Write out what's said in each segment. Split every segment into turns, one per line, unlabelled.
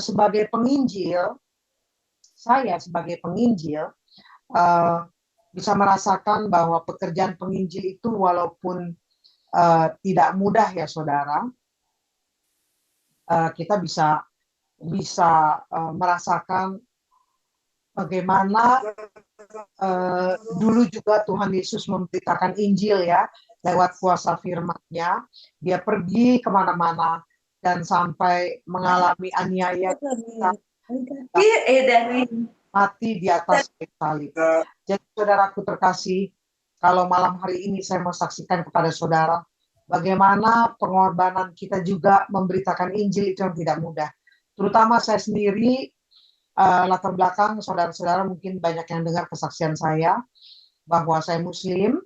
sebagai penginjil, saya sebagai penginjil bisa merasakan bahwa pekerjaan penginjil itu walaupun tidak mudah ya saudara, kita bisa merasakan bagaimana dulu juga Tuhan Yesus memberitakan Injil ya lewat kuasa firman-Nya. Dia pergi kemana-mana dan sampai mengalami aniaya mati di atas kayu salib. Jadi saudaraku terkasih, kalau malam hari ini saya mau saksikan kepada saudara bagaimana pengorbanan kita juga memberitakan Injil itu yang tidak mudah. Terutama saya sendiri, latar belakang saudara-saudara mungkin banyak yang dengar kesaksian saya bahwa saya Muslim,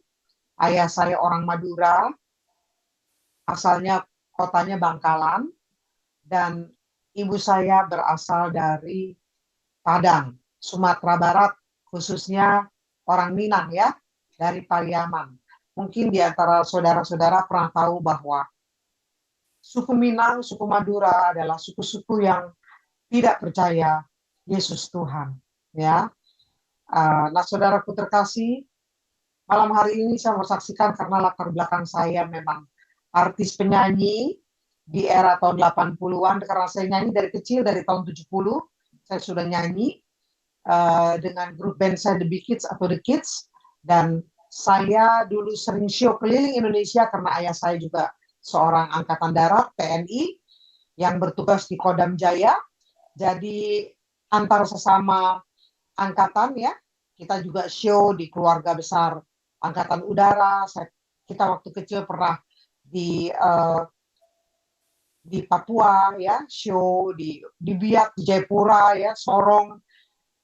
ayah saya orang Madura, asalnya kotanya Bangkalan, dan ibu saya berasal dari Padang, Sumatera Barat, khususnya orang Minang ya, dari Pariaman. Mungkin di antara saudara-saudara pernah tahu bahwa suku Minang, suku Madura adalah suku-suku yang tidak percaya Yesus Tuhan. Ya, nah saudaraku terkasih, malam hari ini saya mau saksikan karena latar belakang saya memang artis penyanyi di era tahun 80-an, karena saya nyanyi dari kecil, dari tahun 70, saya sudah nyanyi dengan grup band saya The Big Kids atau The Kids, dan saya dulu sering show keliling Indonesia karena ayah saya juga seorang angkatan darat TNI yang bertugas di Kodam Jaya. Jadi antar sesama angkatan ya, kita juga show di keluarga besar angkatan udara. Kita waktu kecil pernah di Papua ya, show di Biak, di Jayapura ya, Sorong.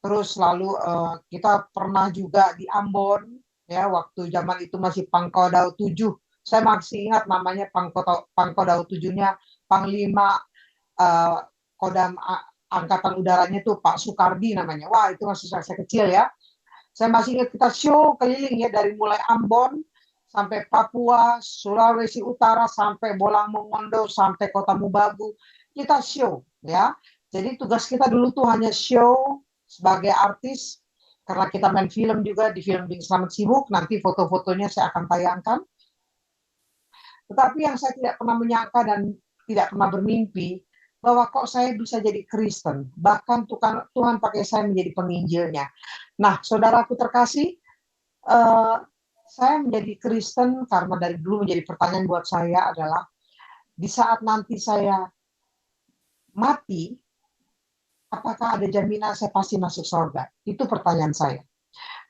Terus lalu kita pernah juga di Ambon ya, waktu zaman itu masih Pangkodam 7. Saya masih ingat namanya Pangkodam 7-nya Panglima Kodam Angkatan Udaranya itu Pak Soekardi namanya. Wah, itu masih saya kecil ya. Saya masih ingat kita show keliling ya, dari mulai Ambon sampai Papua, Sulawesi Utara, sampai Bolang Mongondo, sampai Kota Mubagu. Kita show ya. Jadi tugas kita dulu tuh hanya show sebagai artis, karena kita main film juga di film Bing Selamat Sibuk. Nanti foto-fotonya saya akan tayangkan. Tetapi yang saya tidak pernah menyangka dan tidak pernah bermimpi bahwa kok saya bisa jadi Kristen. Bahkan Tuhan pakai saya menjadi penginjilnya. Nah, saudaraku terkasih, saya menjadi Kristen karena dari dulu menjadi pertanyaan buat saya adalah di saat nanti saya mati, apakah ada jaminan saya pasti masuk surga? Itu pertanyaan saya.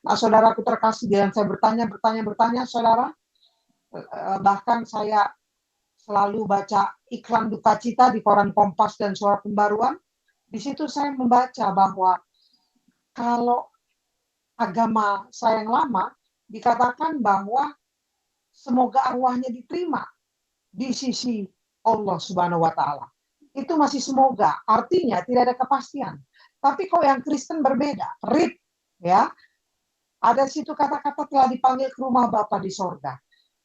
Nah, saudaraku terkasih, dengan saya bertanya, saudara, bahkan saya selalu baca iklan duka cita di koran Kompas dan Suara Pembaruan. Di situ saya membaca bahwa kalau agama saya yang lama dikatakan bahwa semoga arwahnya diterima di sisi Allah Subhanahu wa Ta'ala. Itu masih semoga, artinya tidak ada kepastian. Tapi kok yang Kristen berbeda, RIP ya. Ada situ kata-kata telah dipanggil ke rumah Bapa di sorga.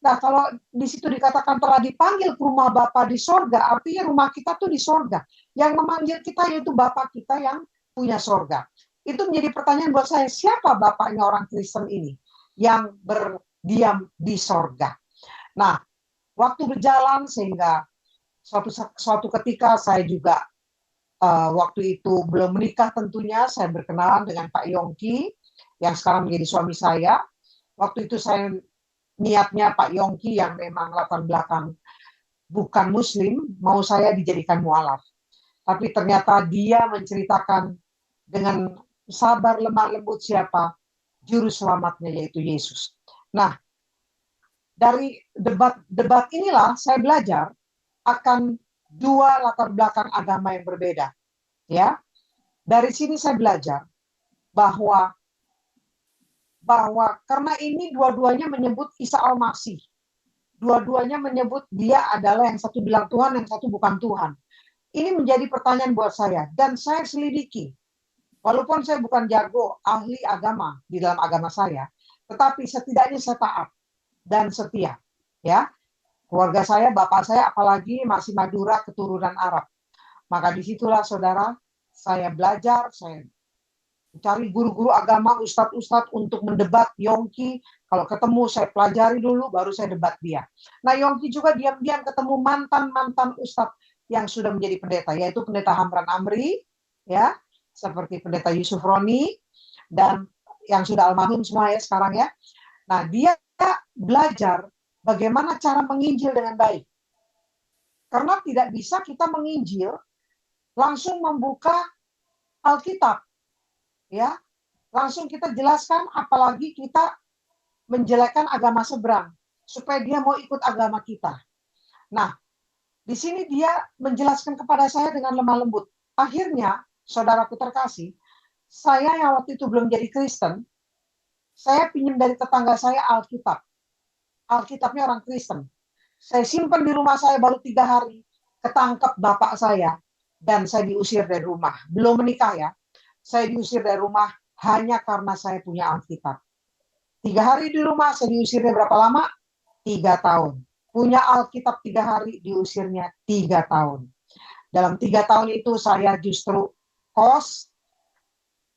Nah, kalau di situ dikatakan telah dipanggil ke rumah Bapa di sorga, artinya rumah kita tuh di sorga. Yang memanggil kita yaitu Bapa kita yang punya sorga. Itu menjadi pertanyaan buat saya, siapa bapaknya orang Kristen ini yang berdiam di sorga? Nah, waktu berjalan sehingga suatu ketika saya juga waktu itu belum menikah tentunya, saya berkenalan dengan Pak Yongki yang sekarang menjadi suami saya. Waktu itu saya niatnya Pak Yongki yang memang latar belakang bukan Muslim, mau saya dijadikan mualaf. Tapi ternyata dia menceritakan dengan sabar lemah lembut siapa juru selamatnya, yaitu Yesus. Nah, dari debat inilah saya belajar akan dua latar belakang agama yang berbeda. Ya, dari sini saya belajar bahwa karena ini dua-duanya menyebut Isa Al-Masih. Dua-duanya menyebut dia adalah yang satu bilang Tuhan, yang satu bukan Tuhan. Ini menjadi pertanyaan buat saya dan saya selidiki. Walaupun saya bukan jago ahli agama di dalam agama saya, tetapi setidaknya saya taat dan setia. Ya, keluarga saya, bapak saya apalagi masih Madura keturunan Arab. Maka disitulah saudara, saya belajar, saya cari guru-guru agama, ustadz-ustadz untuk mendebat Yongki. Kalau ketemu saya pelajari dulu, baru saya debat dia. Nah Yongki juga diam-diam ketemu mantan-mantan ustadz yang sudah menjadi pendeta, yaitu pendeta Hamran Amri, ya, seperti pendeta Yusuf Roni, dan yang sudah almarhum semua ya sekarang ya. Nah dia belajar bagaimana cara menginjil dengan baik. Karena tidak bisa kita menginjil langsung membuka Alkitab, ya, langsung kita jelaskan, apalagi kita menjelekkan agama seberang supaya dia mau ikut agama kita. Nah, di sini dia menjelaskan kepada saya dengan lemah lembut. Akhirnya, saudaraku terkasih, saya yang waktu itu belum jadi Kristen, saya pinjam dari tetangga saya Alkitab. Alkitabnya orang Kristen. Saya simpan di rumah saya baru 3 hari, ketangkep bapak saya, dan saya diusir dari rumah. Belum menikah ya, saya diusir dari rumah hanya karena saya punya Alkitab. 3 hari di rumah, saya diusirnya berapa lama? 3 tahun. Punya Alkitab 3 hari, diusirnya 3 tahun. Dalam 3 tahun itu saya justru kos.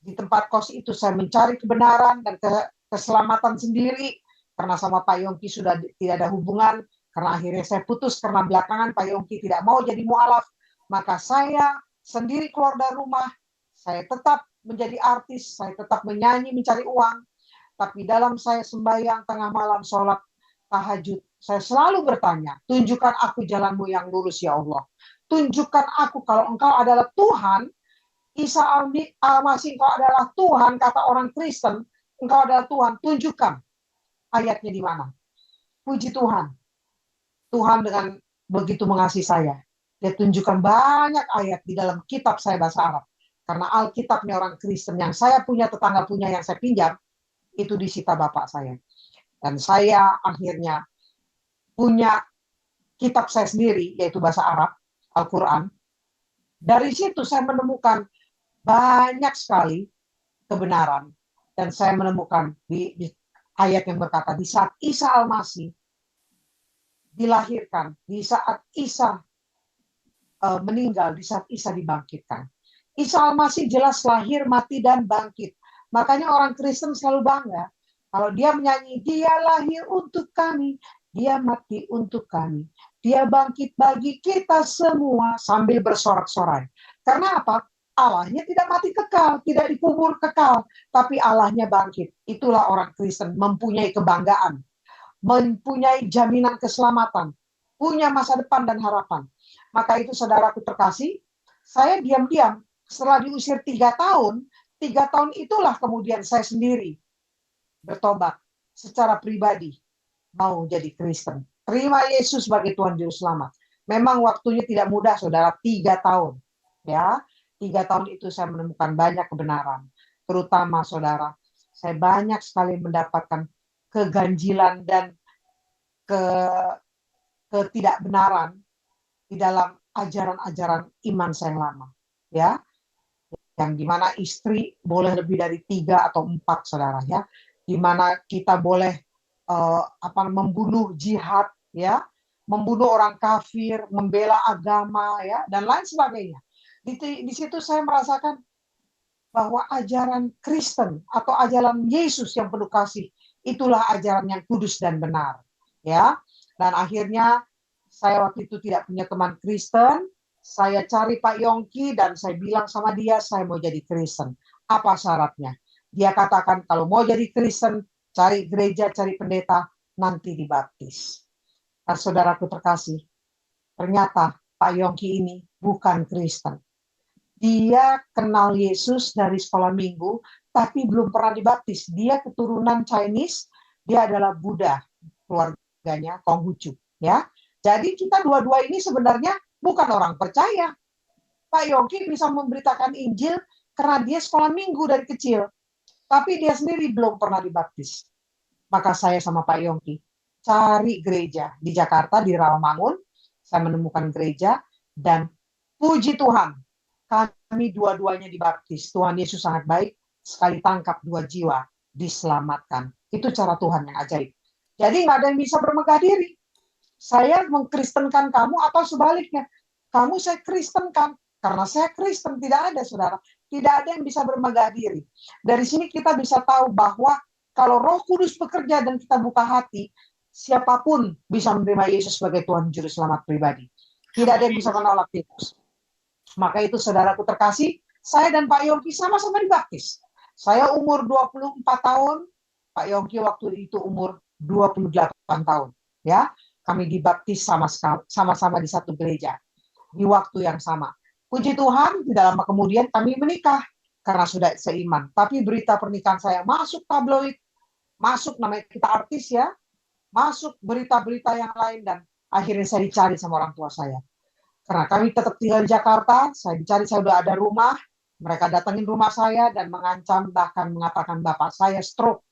Di tempat kos itu saya mencari kebenaran dan keselamatan sendiri. Karena sama Pak Yongki sudah tidak ada hubungan. Karena akhirnya saya putus karena belakangan Pak Yongki tidak mau jadi mualaf. Maka saya sendiri keluar dari rumah. Saya tetap menjadi artis. Saya tetap menyanyi, mencari uang. Tapi dalam saya sembahyang tengah malam, sholat tahajud, saya selalu bertanya, tunjukkan aku jalanmu yang lurus ya Allah. Tunjukkan aku kalau engkau adalah Tuhan, Isa Al-Masih engkau adalah Tuhan, kata orang Kristen, engkau adalah Tuhan, tunjukkan ayatnya di mana. Puji Tuhan. Tuhan dengan begitu mengasihi saya. Dia tunjukkan banyak ayat di dalam kitab saya bahasa Arab. Karena Alkitabnya orang Kristen yang saya punya, tetangga punya yang saya pinjam, itu disita bapak saya. Dan saya akhirnya punya kitab saya sendiri, yaitu bahasa Arab, Al-Quran. Dari situ saya menemukan banyak sekali kebenaran. Dan saya menemukan di ayat yang berkata, di saat Isa Al-Masih dilahirkan, di saat Isa meninggal, di saat Isa dibangkitkan. Isa Al-Masih jelas lahir, mati, dan bangkit. Makanya orang Kristen selalu bangga. Kalau dia menyanyi, dia lahir untuk kami, dia mati untuk kami, dia bangkit bagi kita semua, sambil bersorak-sorai. Karena apa? Allahnya tidak mati kekal, tidak dikubur kekal, tapi Allahnya bangkit. Itulah orang Kristen, mempunyai kebanggaan, mempunyai jaminan keselamatan, punya masa depan dan harapan. Maka itu saudaraku terkasih, saya diam-diam setelah diusir 3 tahun, 3 tahun itulah kemudian saya sendiri bertobat secara pribadi, mau jadi Kristen. Terima Yesus sebagai Tuhan Juru Selamat. Memang waktunya tidak mudah, saudara, 3 tahun. Ya, 3 tahun itu saya menemukan banyak kebenaran. Terutama, saudara, saya banyak sekali mendapatkan keganjilan dan ketidakbenaran di dalam ajaran-ajaran iman saya yang lama. Ya, yang dimana istri boleh lebih dari 3 atau 4, saudara, ya, dimana kita boleh membunuh jihad, ya, membunuh orang kafir, membela agama, ya, dan lain sebagainya. Di situ saya merasakan bahwa ajaran Kristen atau ajaran Yesus yang penuh kasih itulah ajaran yang kudus dan benar, ya. Dan akhirnya saya waktu itu tidak punya teman Kristen. Saya cari Pak Yongki dan saya bilang sama dia, saya mau jadi Kristen. Apa syaratnya? Dia katakan kalau mau jadi Kristen, cari gereja, cari pendeta, nanti dibaptis. Nah, saudaraku terkasih, ternyata Pak Yongki ini bukan Kristen. Dia kenal Yesus dari sekolah minggu, tapi belum pernah dibaptis. Dia keturunan Chinese, dia adalah Buddha, keluarganya Konghucu. Ya, jadi kita dua-dua ini sebenarnya bukan orang percaya. Pak Yongki bisa memberitakan Injil karena dia sekolah minggu dari kecil. Tapi dia sendiri belum pernah dibaptis. Maka saya sama Pak Yongki cari gereja di Jakarta, di Rawamangun. Saya menemukan gereja dan puji Tuhan, kami dua-duanya dibaptis. Tuhan Yesus sangat baik, sekali tangkap 2 jiwa diselamatkan. Itu cara Tuhan yang ajaib. Jadi nggak ada yang bisa bermegah diri. Saya mengkristenkan kamu atau sebaliknya. Kamu saya kristenkan. Karena saya Kristen, tidak ada saudara. Tidak ada yang bisa bermegah diri. Dari sini kita bisa tahu bahwa kalau Roh Kudus bekerja dan kita buka hati, siapapun bisa menerima Yesus sebagai Tuhan Juru Selamat pribadi. Tidak ada yang bisa menolak Yesus. Maka itu saudaraku terkasih, saya dan Pak Yongki sama-sama dibaptis. Saya umur 24 tahun, Pak Yongki waktu itu umur 28 tahun. Ya, kami dibaptis sama-sama di satu gereja di waktu yang sama. Puji Tuhan, tidak lama kemudian kami menikah karena sudah seiman. Tapi berita pernikahan saya masuk tabloid, masuk, namanya kita artis ya, masuk berita-berita yang lain, dan akhirnya saya dicari sama orang tua saya. Karena kami tetap tinggal di Jakarta, saya dicari, saya sudah ada rumah, mereka datangin rumah saya dan mengancam, bahkan mengatakan bapak saya stroke.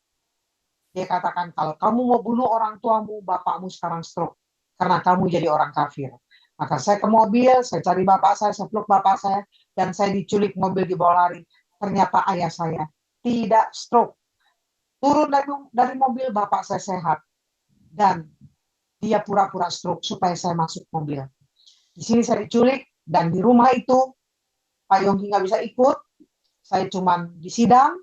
Dia katakan, kalau kamu mau bunuh orang tuamu, bapakmu sekarang stroke. Karena kamu jadi orang kafir. Maka saya ke mobil, saya cari bapak saya peluk bapak saya, dan saya diculik mobil dibawa lari. Ternyata ayah saya tidak stroke. Turun dari mobil, bapak saya sehat. Dan dia pura-pura stroke supaya saya masuk mobil. Di sini saya diculik, dan di rumah itu Pak Yongki nggak bisa ikut. Saya cuma di sidang,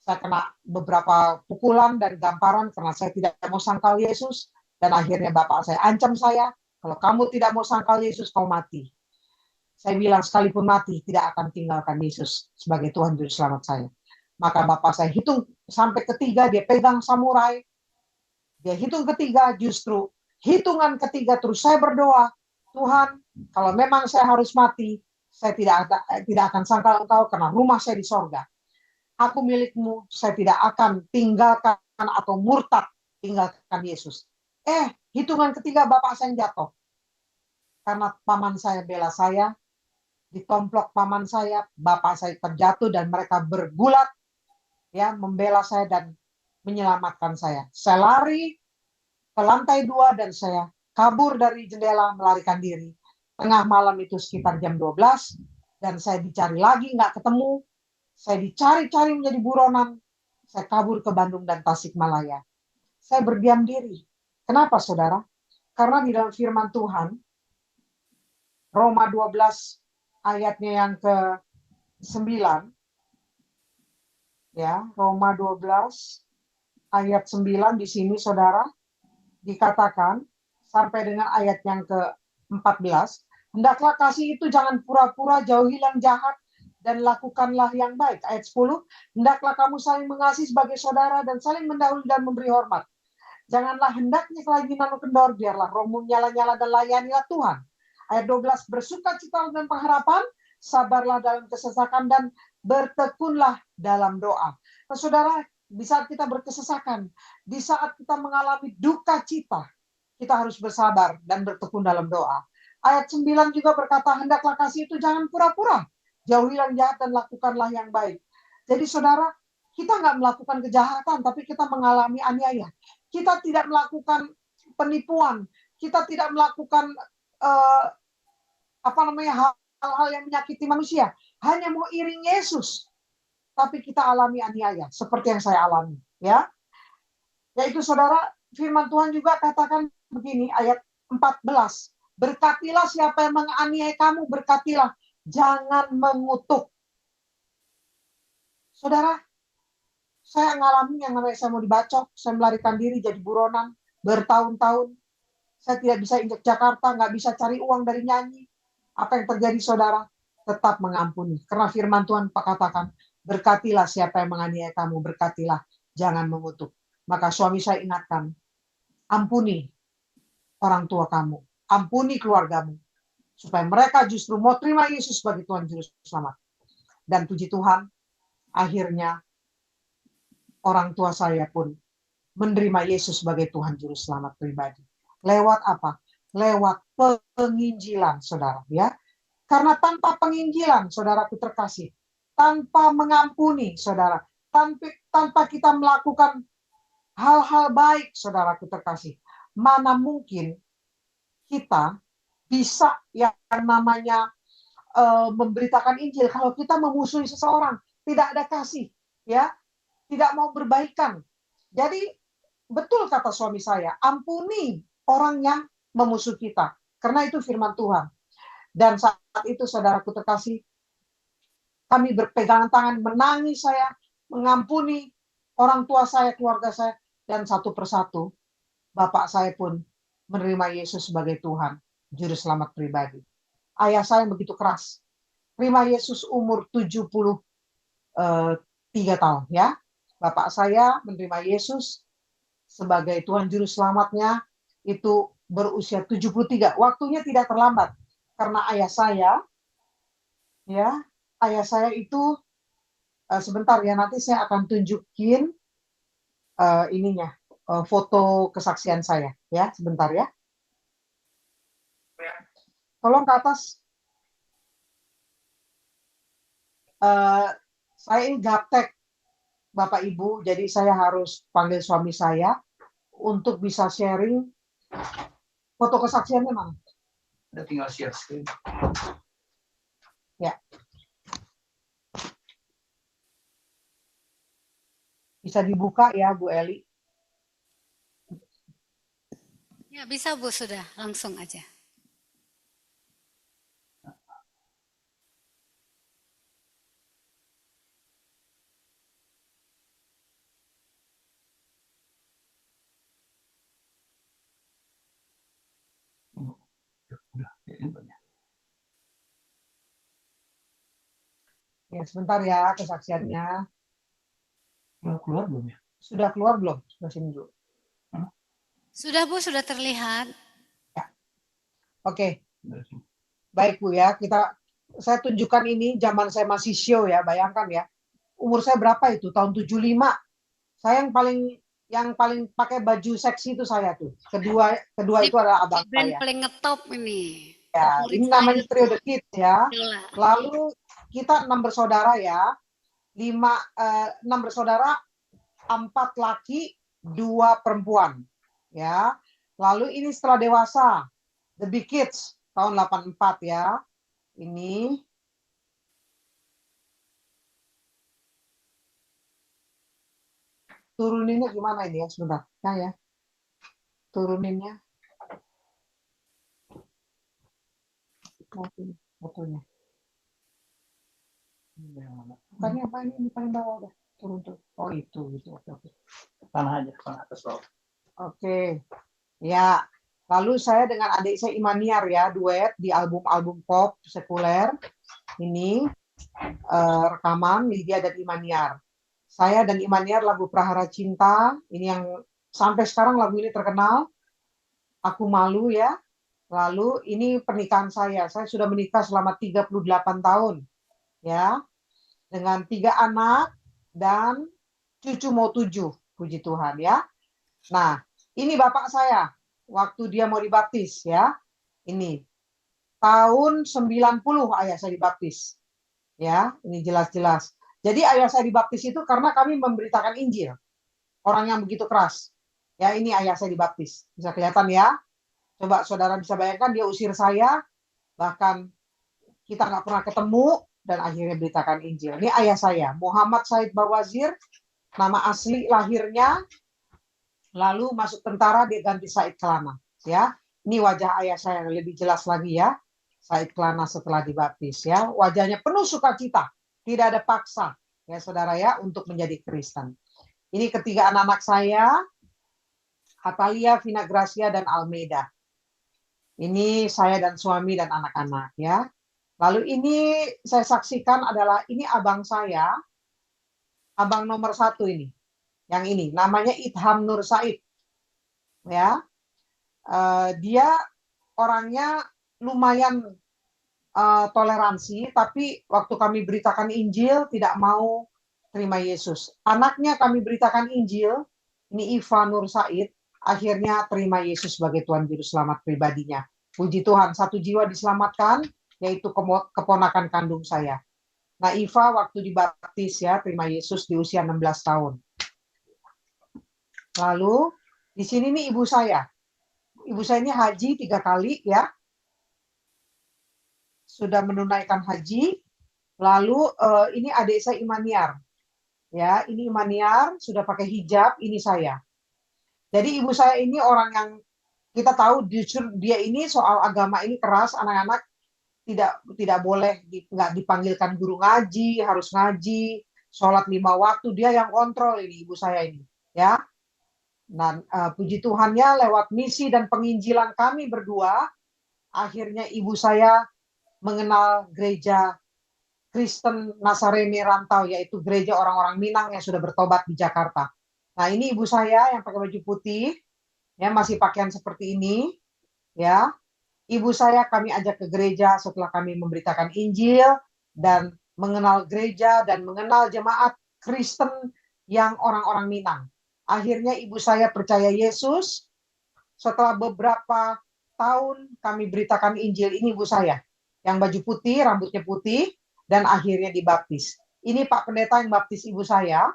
saya kena beberapa pukulan dan gamparan karena saya tidak mau sangkal Yesus. Dan akhirnya bapak saya ancam saya, kalau kamu tidak mau sangkal Yesus, kau mati. Saya bilang, sekalipun mati, tidak akan tinggalkan Yesus sebagai Tuhan Juru Selamat saya. Maka bapak saya hitung sampai ketiga, dia pegang samurai. Dia hitung ketiga, justru hitungan ketiga terus saya berdoa, Tuhan, kalau memang saya harus mati, saya tidak akan sangkal Engkau karena rumah saya di sorga. Aku milikmu, saya tidak akan tinggalkan atau murtad tinggalkan Yesus. Hitungan ketiga bapak saya yang jatuh. Karena paman saya bela saya, ditomplok paman saya, bapak saya terjatuh dan mereka bergulat ya membela saya dan menyelamatkan saya. Saya lari ke lantai 2 dan saya kabur dari jendela, melarikan diri. Tengah malam itu sekitar jam 12 dan saya dicari lagi, nggak ketemu. Saya dicari-cari menjadi buronan. Saya kabur ke Bandung dan Tasikmalaya. Saya berdiam diri. Kenapa saudara? Karena di dalam firman Tuhan, Roma 12 ayatnya yang ke-9, ya, Roma 12 ayat 9 di sini saudara dikatakan sampai dengan ayat yang ke-14, hendaklah kasih itu jangan pura-pura, jauhi yang jahat dan lakukanlah yang baik. Ayat 10, hendaklah kamu saling mengasihi sebagai saudara dan saling mendahului dan memberi hormat. Janganlah hendaknya lagi nanu kendor, biarlah rohmu nyala-nyala dan layanilah Tuhan. Ayat 12, bersukacita dengan pengharapan, sabarlah dalam kesesakan dan bertekunlah dalam doa. Nah, saudara, di saat kita berkesesakan, di saat kita mengalami duka cita, kita harus bersabar dan bertekun dalam doa. Ayat 9 juga berkata, hendaklah kasih itu jangan pura-pura, jauhi yang jahat dan lakukanlah yang baik. Jadi saudara, kita nggak melakukan kejahatan, tapi kita mengalami aniaya. Kita tidak melakukan penipuan, kita tidak melakukan hal-hal yang menyakiti manusia. Hanya mau iring Yesus, tapi kita alami aniaya seperti yang saya alami, ya. Yaitu saudara, firman Tuhan juga katakan begini, ayat 14, berkatilah siapa yang menganiaya kamu, berkatilah, jangan mengutuk. Saudara, saya mengalami yang namanya saya mau dibacok, saya melarikan diri jadi buronan bertahun-tahun. Saya tidak bisa injak Jakarta, nggak bisa cari uang dari nyanyi. Apa yang terjadi saudara? Tetap mengampuni. Karena firman Tuhan katakan, berkatilah siapa yang menganiaya kamu, berkatilah, jangan mengutuk. Maka suami saya ingatkan, ampuni orang tua kamu, ampuni keluargamu, supaya mereka justru mau terima Yesus sebagai Tuhan Juru Selamat. Dan puji Tuhan, akhirnya orang tua saya pun menerima Yesus sebagai Tuhan Juru Selamat pribadi. Lewat apa? Lewat penginjilan, saudara. Ya, karena tanpa penginjilan, saudaraku terkasih, tanpa mengampuni, saudara, tanpa kita melakukan hal-hal baik, saudaraku terkasih, mana mungkin kita bisa yang namanya memberitakan Injil kalau kita memusuhi seseorang, tidak ada kasih, ya, tidak mau berbaikan. Jadi betul kata suami saya, ampuni orang yang memusuhi kita, karena itu firman Tuhan. Dan saat itu saudaraku terkasih, kami berpegangan tangan, menangis saya, mengampuni orang tua saya, keluarga saya, dan satu persatu bapak saya pun menerima Yesus sebagai Tuhan, Juru Selamat pribadi. Ayah saya begitu keras, terima Yesus umur 73 tahun ya. Bapak saya menerima Yesus sebagai Tuhan Juru Selamatnya itu berusia 73. Waktunya tidak terlambat karena ayah saya itu sebentar ya, nanti saya akan tunjukin ininya foto kesaksian saya ya, sebentar ya. Tolong ke atas. Saya ini gaptek Bapak Ibu, jadi saya harus panggil suami saya untuk bisa sharing foto kesaksiannya, Mang. Udah tinggal share screen. Ya. Bisa dibuka ya, Bu Eli?
Ya, bisa Bu, sudah. Langsung aja.
Ya, sebentar ya kesaksiannya. Sudah keluar belum ya? Sudah keluar belum? Sudah sini dulu.
Sudah Bu, sudah terlihat.
Ya. Oke. Baik Bu ya, saya tunjukkan ini zaman saya masih show ya, bayangkan ya. Umur saya berapa itu? Tahun 75. Saya yang paling pakai baju seksi itu saya tuh. Kedua
Ini
itu adalah abang
band
saya.
paling ngetop ini.
Ya,
Favorit
ini
saya.
namanya Trio The Kids ya.
Yola.
Lalu kita 6 bersaudara ya. 6 bersaudara, 4 laki, 2 perempuan. Ya. Lalu ini setelah dewasa, The Big Kids tahun 84 ya. Ini turuninnya gimana ini ya, sebentar. Nah ya. Turuninnya. Fotonya. Bukannya apa ini paling bawah udah turun tuh. Oh itu gitu. Oke. Tanah aja, tanah atas bawah. Oke. Ya. Lalu saya dengan adik saya Imaniar ya, duet di album-album pop sekuler. Ini rekaman Lydia dan Imaniar. Saya dan Imaniar lagu Prahara Cinta, ini yang sampai sekarang lagu ini terkenal. Aku Malu ya. Lalu ini pernikahan saya sudah menikah selama 38 tahun. Ya. Dengan 3 anak dan cucu mau 7, puji Tuhan ya. Nah, ini bapak saya waktu dia mau dibaptis ya. Ini tahun 90 ayah saya dibaptis. Ya, ini jelas-jelas. Jadi ayah saya dibaptis itu karena kami memberitakan Injil. Orang yang begitu keras. Ya, ini ayah saya dibaptis. Bisa kelihatan ya. Coba saudara bisa bayangkan dia usir saya, bahkan kita nggak pernah ketemu, dan akhirnya beritakan Injil. Ini ayah saya, Muhammad Said Bawazir, nama asli lahirnya, lalu masuk tentara dia ganti Said Kelana. Ya, ini wajah ayah saya yang lebih jelas lagi ya, Said Kelana setelah dibaptis ya, wajahnya penuh sukacita, tidak ada paksa ya saudara ya untuk menjadi Kristen. Ini ketiga anak-anak saya, Atalia, Vina Gracia, dan Almeida. Ini saya dan suami dan anak-anak ya. Lalu ini saya saksikan adalah ini abang saya, abang nomor 1 ini. Yang ini namanya Idham Nur Said. Ya. Dia orangnya lumayan toleransi, tapi waktu kami beritakan Injil tidak mau terima Yesus. Anaknya kami beritakan Injil, ini Iva Nur Said, akhirnya terima Yesus sebagai Tuhan Juru Selamat pribadinya. Puji Tuhan, 1 jiwa diselamatkan, yaitu keponakan kandung saya. Nah, Iva waktu dibaptis ya, terima Yesus di usia 16 tahun. Lalu, di sini nih ibu saya. Ibu saya ini haji 3 kali ya. Sudah menunaikan haji. Lalu, ini adik saya Imaniar. Ya, ini Imaniar, sudah pakai hijab, ini saya. Jadi ibu saya ini orang yang kita tahu justru dia ini soal agama ini keras, anak-anak tidak boleh nggak dipanggilkan guru ngaji, harus ngaji, sholat 5 waktu, dia yang kontrol ini ibu saya ini, ya. Dan puji Tuhannya lewat misi dan penginjilan kami berdua, akhirnya ibu saya mengenal gereja Kristen Nazarene Rantau, yaitu gereja orang-orang Minang yang sudah bertobat di Jakarta. Nah, ini ibu saya yang pakai baju putih, ya, masih pakaian seperti ini, ya. Ibu saya kami ajak ke gereja setelah kami memberitakan Injil dan mengenal gereja dan mengenal jemaat Kristen yang orang-orang Minang. Akhirnya ibu saya percaya Yesus. Setelah beberapa tahun kami beritakan Injil, ini ibu saya yang baju putih, rambutnya putih, dan akhirnya dibaptis. Ini Pak Pendeta yang baptis ibu saya.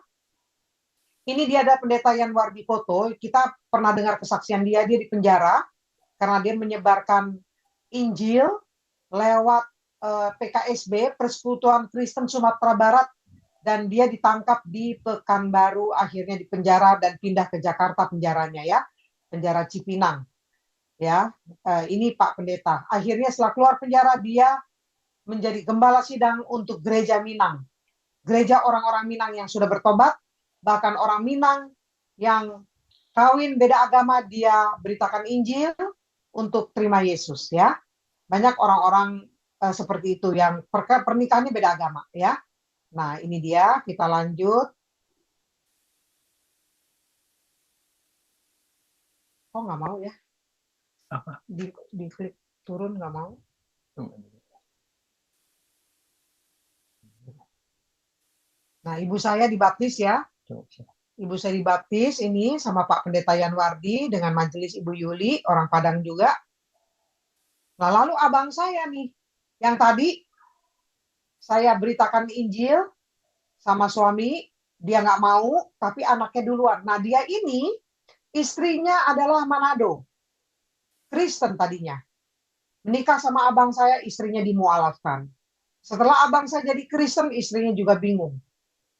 Ini dia ada Pendeta Yanwardi Koto. Kita pernah dengar kesaksian dia di penjara karena dia menyebarkan Injil lewat PKSB, Persekutuan Kristen Sumatera Barat, dan dia ditangkap di Pekanbaru, akhirnya di penjara dan pindah ke Jakarta penjaranya, ya, penjara Cipinang, ya. Ini Pak Pendeta. Akhirnya setelah keluar penjara dia menjadi gembala sidang untuk gereja Minang, gereja orang-orang Minang yang sudah bertobat, bahkan orang Minang yang kawin beda agama dia beritakan Injil untuk terima Yesus, ya. Banyak orang-orang seperti itu yang pernikahannya beda agama, ya. Nah, ini dia, kita lanjut. Oh, nggak mau ya?
Apa?
Di klik turun nggak mau. Nah, ibu saya dibaptis, ya. Ibu saya dibaptis ini sama Pak Pendeta Yanwardi dengan majelis Ibu Yuli, orang Padang juga. Nah, lalu abang saya nih, yang tadi saya beritakan Injil sama suami, dia nggak mau, tapi anaknya duluan. Nah, dia ini istrinya adalah Manado, Kristen tadinya. Menikah sama abang saya, istrinya dimualafkan. Setelah abang saya jadi Kristen, istrinya juga bingung.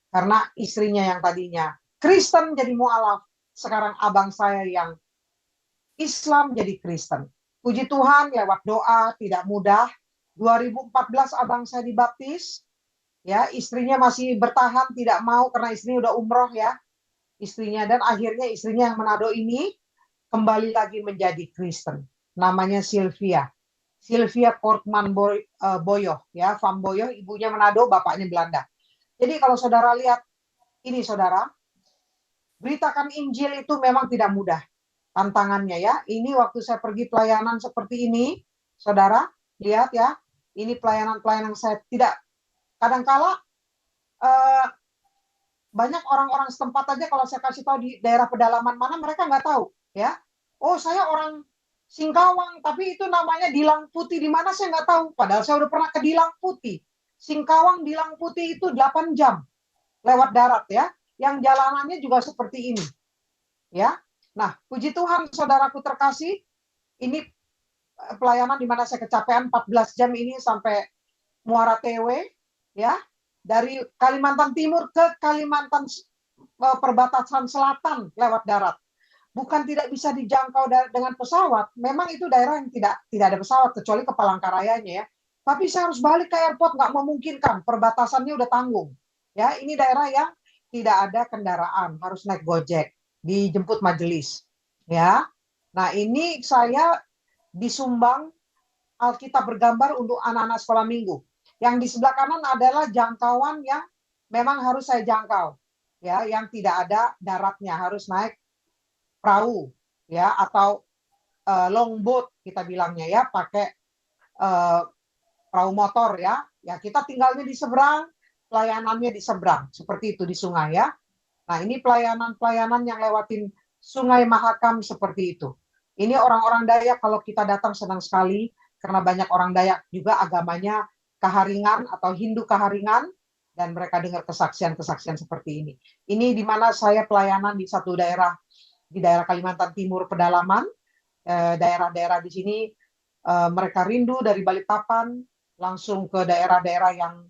Karena istrinya yang tadinya Kristen jadi mualaf. Sekarang abang saya yang Islam jadi Kristen. Puji Tuhan, lewat doa, tidak mudah. 2014 abang saya dibaptis. Ya, istrinya masih bertahan, tidak mau karena istrinya udah umroh, ya. Istrinya, dan akhirnya istrinya yang Manado ini kembali lagi menjadi Kristen. Namanya Sylvia Portman Boyoh, ya, Van Boyoh, ibunya Manado, bapaknya Belanda. Jadi kalau saudara lihat ini, saudara, beritakan Injil itu memang tidak mudah tantangannya, ya. Ini waktu saya pergi pelayanan seperti ini, saudara, lihat ya, ini pelayanan-pelayanan saya tidak, kadangkala banyak orang-orang setempat aja kalau saya kasih tahu di daerah pedalaman mana, mereka nggak tahu, ya. Oh, saya orang Singkawang, tapi itu namanya Dilang Putih, di mana saya nggak tahu. Padahal saya udah pernah ke Dilang Putih. Singkawang, Dilang Putih itu 8 jam lewat darat, ya. Yang jalanannya juga seperti ini, ya. Nah, puji Tuhan, saudaraku terkasih, ini pelayanan di mana saya kecapean 14 jam ini sampai Muara Tewe, ya. Dari Kalimantan Timur ke Kalimantan perbatasan selatan lewat darat. Bukan tidak bisa dijangkau dengan pesawat. Memang itu daerah yang tidak ada pesawat kecuali ke Palangkarayanya, ya. Tapi saya harus balik ke airport, nggak memungkinkan. Perbatasannya udah tanggung. Ya, ini daerah yang tidak ada kendaraan, harus naik Gojek, dijemput majelis. Ya. Nah, ini saya disumbang Alkitab bergambar untuk anak-anak sekolah minggu. Yang di sebelah kanan adalah jangkauan yang memang harus saya jangkau. Ya, yang tidak ada daratnya, harus naik perahu, ya, atau longboat kita bilangnya, ya, pakai perahu motor, ya. Ya, kita tinggalnya di seberang, pelayanannya di seberang, seperti itu di sungai, ya. Nah, ini pelayanan-pelayanan yang lewatin Sungai Mahakam seperti itu. Ini orang-orang Dayak, kalau kita datang senang sekali karena banyak orang Dayak juga agamanya Kaharingan atau Hindu Kaharingan, dan mereka dengar kesaksian-kesaksian seperti ini. Ini di mana saya pelayanan di satu daerah, di daerah Kalimantan Timur pedalaman, daerah-daerah di sini mereka rindu dari Balikpapan langsung ke daerah-daerah yang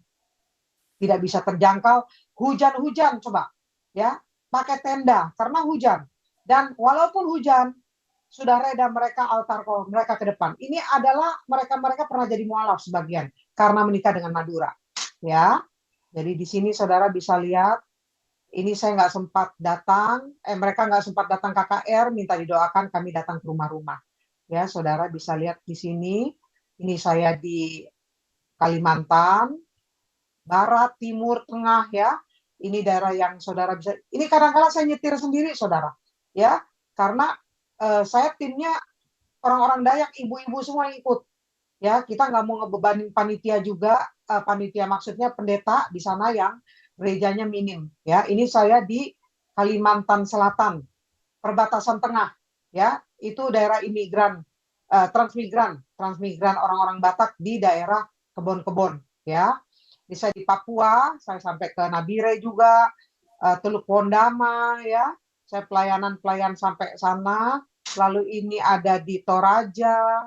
tidak bisa terjangkau, hujan-hujan, coba, ya, pakai tenda karena hujan. Dan walaupun hujan, sudah reda mereka altar call mereka ke depan. Ini adalah mereka pernah jadi mualaf sebagian karena menikah dengan Madura. Ya, jadi di sini saudara bisa lihat. Ini saya nggak sempat datang, mereka nggak sempat datang KKR, minta didoakan kami datang ke rumah-rumah. Ya, saudara bisa lihat di sini. Ini saya di Kalimantan, Barat, Timur, Tengah ya. Ini daerah yang saudara bisa. Ini kadang-kala saya nyetir sendiri, saudara. Ya, karena saya timnya orang-orang Dayak, ibu-ibu semua yang ikut. Ya, kita nggak mau ngebebanin panitia juga, panitia maksudnya pendeta di sana yang gerejanya minim. Ya, ini saya di Kalimantan Selatan, perbatasan tengah. Ya, itu daerah imigran, transmigran orang-orang Batak di daerah kebon-kebon. Ya, ini saya di Papua, saya sampai ke Nabire juga, Teluk Pondama, ya, saya pelayan sampai sana. Lalu ini ada di Toraja,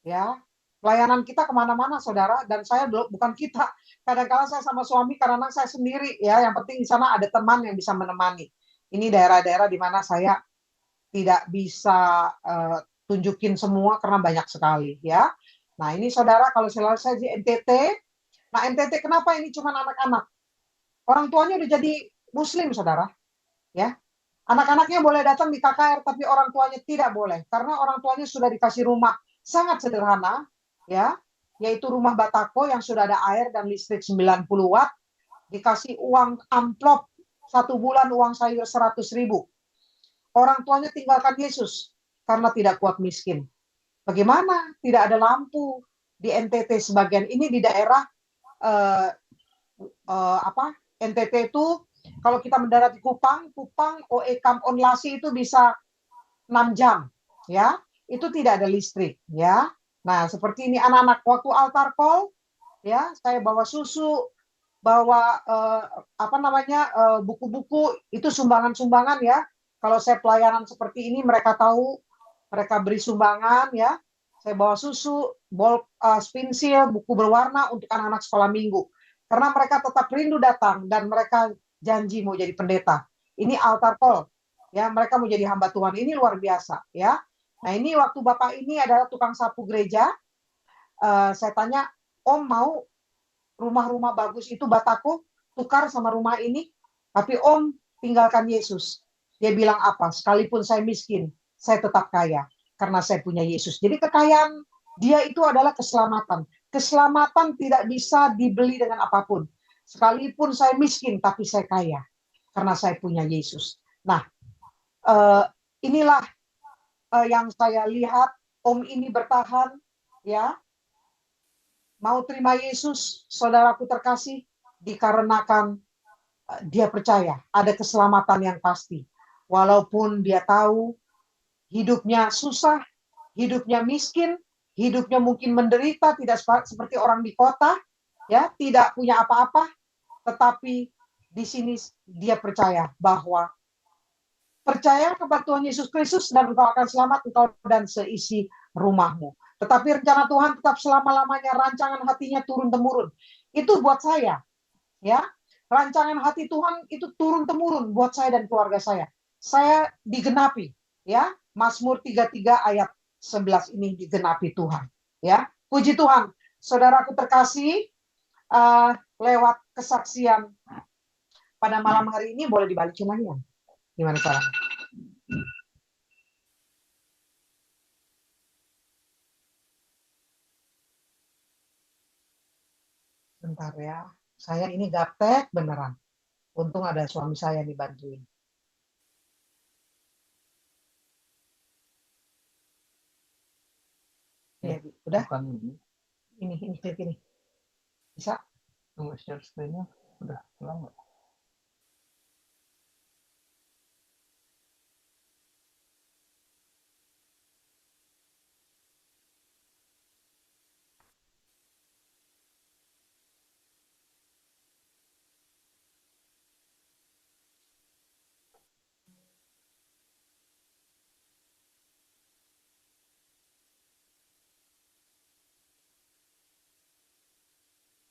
ya, pelayanan kita kemana-mana saudara, dan saya bukan kita, kadang-kadang saya sama suami, kadang-kadang saya sendiri ya, yang penting di sana ada teman yang bisa menemani. Ini daerah-daerah di mana saya tidak bisa tunjukin semua karena banyak sekali ya. Nah ini saudara, kalau saya di NTT. Nah NTT kenapa ini cuma anak-anak, orang tuanya udah jadi muslim saudara ya. Anak-anaknya boleh datang di KKR, tapi orang tuanya tidak boleh, karena orang tuanya sudah dikasih rumah sangat sederhana, ya, yaitu rumah batako yang sudah ada air dan listrik 90 watt, dikasih uang amplop 1 bulan uang sayur 100.000. Orang tuanya tinggalkan Yesus karena tidak kuat miskin. Bagaimana? Tidak ada lampu di NTT sebagian ini di daerah eh, NTT itu kalau kita mendarat di Kupang, Oekam Onlasi itu bisa 6 jam, ya. Itu tidak ada listrik, ya. Nah, seperti ini anak-anak waktu altar call, ya, saya bawa susu, bawa buku-buku, itu sumbangan-sumbangan ya. Kalau saya pelayanan seperti ini mereka tahu, mereka beri sumbangan ya. Saya bawa susu, pensil, buku berwarna untuk anak-anak sekolah minggu. Karena mereka tetap rindu datang dan mereka janji mau jadi pendeta. Ini altar call. Ya, mereka mau jadi hamba Tuhan. Ini luar biasa ya. Nah, ini waktu Bapak ini adalah tukang sapu gereja. Saya tanya, Om mau rumah-rumah bagus itu Batako tukar sama rumah ini, tapi Om tinggalkan Yesus. Dia bilang apa? Sekalipun saya miskin, saya tetap kaya karena saya punya Yesus. Jadi kekayaan dia itu adalah keselamatan. Keselamatan tidak bisa dibeli dengan apapun. Sekalipun saya miskin, tapi saya kaya karena saya punya Yesus. Nah, eh, inilah yang saya lihat. Om ini bertahan, ya, mau terima Yesus, saudaraku terkasih, dikarenakan dia percaya ada keselamatan yang pasti. Walaupun dia tahu hidupnya susah, hidupnya miskin, hidupnya mungkin menderita, tidak seperti orang di kota, ya, tidak punya apa-apa, tetapi di sini dia percaya bahwa percaya kepada Tuhan Yesus Kristus dan engkau akan selamat, engkau dan seisi rumahmu. Tetapi rencana Tuhan tetap selama-lamanya, rancangan hatinya turun-temurun. Itu buat saya, ya. Rancangan hati Tuhan itu turun-temurun buat saya dan keluarga saya. Saya digenapi, ya. Mazmur 33 ayat 11 ini digenapi Tuhan, ya. Puji Tuhan. Saudaraku terkasih, lewat kesaksian pada malam hari ini boleh dibalikin lagi ya. Gimana caranya? Bentar ya. Saya ini gaptek beneran. Untung ada suami saya nih bantuin. Ya, udah.
Bukan ini.
Ini klik ini. Bisa?
Tunggu share screen-nya. Udah lama.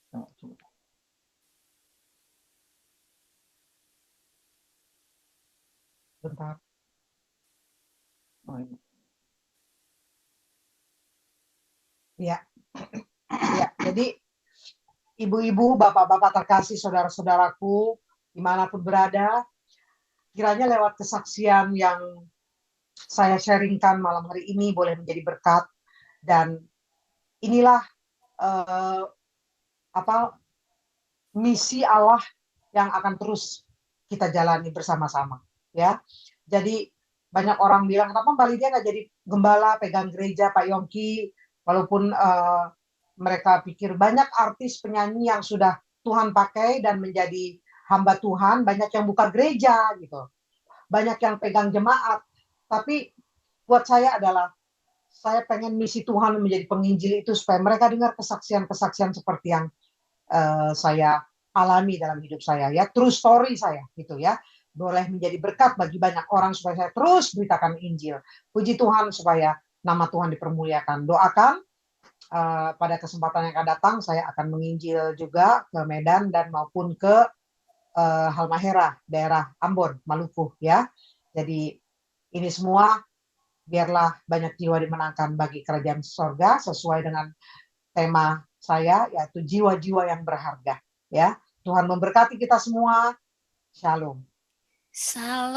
Nah, coba.
Bentar.
Oh, ini.
Ya, ya. Jadi ibu-ibu, bapak-bapak terkasih, saudara-saudaraku, dimanapun berada, kiranya lewat kesaksian yang saya sharingkan malam hari ini boleh menjadi berkat, dan inilah eh, apa misi Allah yang akan terus kita jalani bersama-sama, ya. Jadi banyak orang bilang, kenapa Mbak Lydia nggak jadi gembala pegang gereja, Pak Yongki, walaupun mereka pikir banyak artis penyanyi yang sudah Tuhan pakai dan menjadi hamba Tuhan, banyak yang buka gereja gitu, banyak yang pegang jemaat, tapi buat saya adalah saya pengen misi Tuhan menjadi penginjil itu supaya mereka dengar kesaksian-kesaksian seperti yang saya alami dalam hidup saya, ya, true story saya gitu ya, boleh menjadi berkat bagi banyak orang supaya saya terus beritakan Injil. Puji Tuhan supaya nama Tuhan dipermuliakan. Doakan pada kesempatan yang akan datang saya akan menginjil juga ke Medan dan maupun ke Halmahera, daerah Ambon, Maluku, ya. Jadi ini semua biarlah banyak jiwa dimenangkan bagi kerajaan sorga sesuai dengan tema saya, yaitu jiwa-jiwa yang berharga, ya. Tuhan memberkati kita semua. Shalom.
Salam.